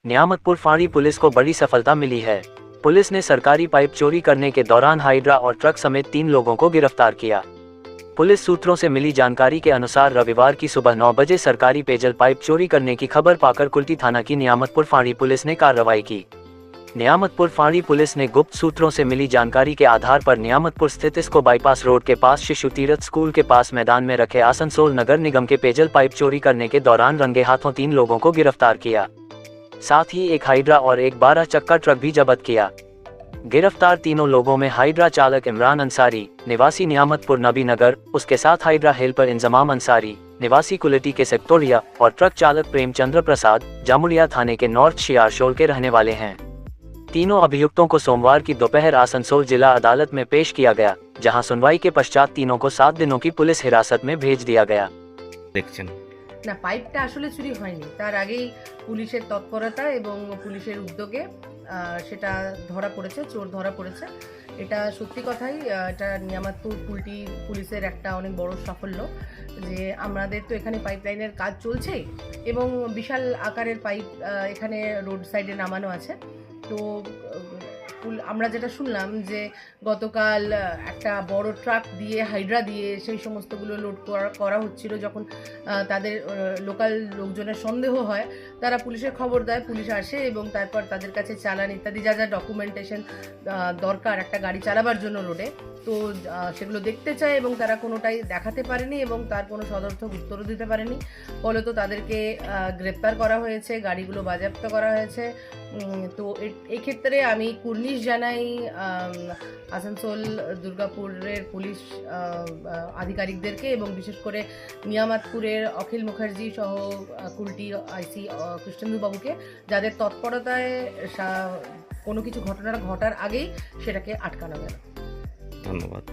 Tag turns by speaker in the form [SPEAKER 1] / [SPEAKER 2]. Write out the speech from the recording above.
[SPEAKER 1] नियामतपुर फाड़ी पुलिस को बड़ी सफलता मिली है। पुलिस ने सरकारी पाइप चोरी करने के दौरान हाइड्रा और ट्रक समेत 3 लोगों को गिरफ्तार किया। पुलिस सूत्रों से मिली जानकारी के अनुसार रविवार की सुबह 9 बजे सरकारी पेयजल पाइप चोरी करने की खबर पाकर कुल्टी थाना की नियामतपुर फाड़ी पुलिस ने कार्रवाई की। नियामतपुर फाड़ी पुलिस ने गुप्त सूत्रों से मिली जानकारी के आधार पर नियामतपुर स्थित इसको बाईपास रोड के पास शिशु तीर्थ स्कूल के पास मैदान में रखे आसनसोल नगर निगम के पेयजल पाइप चोरी करने के दौरान रंगे हाथों 3 लोगों को गिरफ्तार किया। साथ ही एक हाइड्रा और एक 12 चक्का ट्रक भी जब्त किया। गिरफ्तार तीनों लोगों में हाइड्रा चालक इमरान अंसारी निवासी नियामतपुर नबी नगर, उसके साथ हाइड्रा हेल्पर इंजमाम अंसारी निवासी कुलटी के सेक्टोरिया और ट्रक चालक प्रेमचंद्र प्रसाद जामुड़िया थाने के नॉर्थ शियारशोल के रहने वाले हैं। तीनों अभियुक्तों को सोमवार की दोपहर आसनसोल जिला अदालत में पेश किया गया, जहां सुनवाई के पश्चात तीनों को 7 दिनों की पुलिस हिरासत में भेज दिया गया।
[SPEAKER 2] না, পাইপটা আসলে চুরি হয়নি, তার আগেই পুলিশের তৎপরতা এবং পুলিশের উদ্যোগে সেটা ধরা পড়েছে, চোর ধরা পড়েছে। এটা সত্যি কথাই, এটা নিয়ামতপুর কুলটি পুলিশের একটা অনেক বড় সাফল্য যে আমাদের তো এখানে পাইপলাইনের কাজ চলছেই এবং বিশাল আকারের পাইপ এখানে রোড সাইডে নামানো আছে। তো আমরা যেটা শুনলাম যে গতকাল একটা বড় ট্রাক দিয়ে হাইড্রা দিয়ে সেই সমস্তগুলো লোড করা হচ্ছিল। যখন তাদের লোকাল লোকজনের সন্দেহ হয়, তারা পুলিশের খবর দেয়, পুলিশ আসে এবং তারপর তাদের কাছে চালান ইত্যাদি যা যা ডকুমেন্টেশন দরকার একটা গাড়ি চালাবার জন্য রোডে, তো সেগুলো দেখতে চায় এবং তারা কোনোটাই দেখাতে পারেনি এবং তার কোনো সদর্থক উত্তরও দিতে পারেনি। ফলত তাদেরকে গ্রেপ্তার করা হয়েছে, গাড়িগুলো বাজেয়াপ্ত করা হয়েছে। তো এক্ষেত্রে আমি কুর্নিশ জানাই আসানসোল দুর্গাপুরের পুলিশ আধিকারিকদেরকে এবং বিশেষ করে নিয়ামতপুরের অখিল মুখার্জি সহ কুলটি আইসি কৃষ্ণেন্দু বাবুকে, যাদের তৎপরতায় কোনো কিছু ঘটনার ঘটার আগেই সেটাকে আটকানো গেল।
[SPEAKER 3] ধন্যবাদ।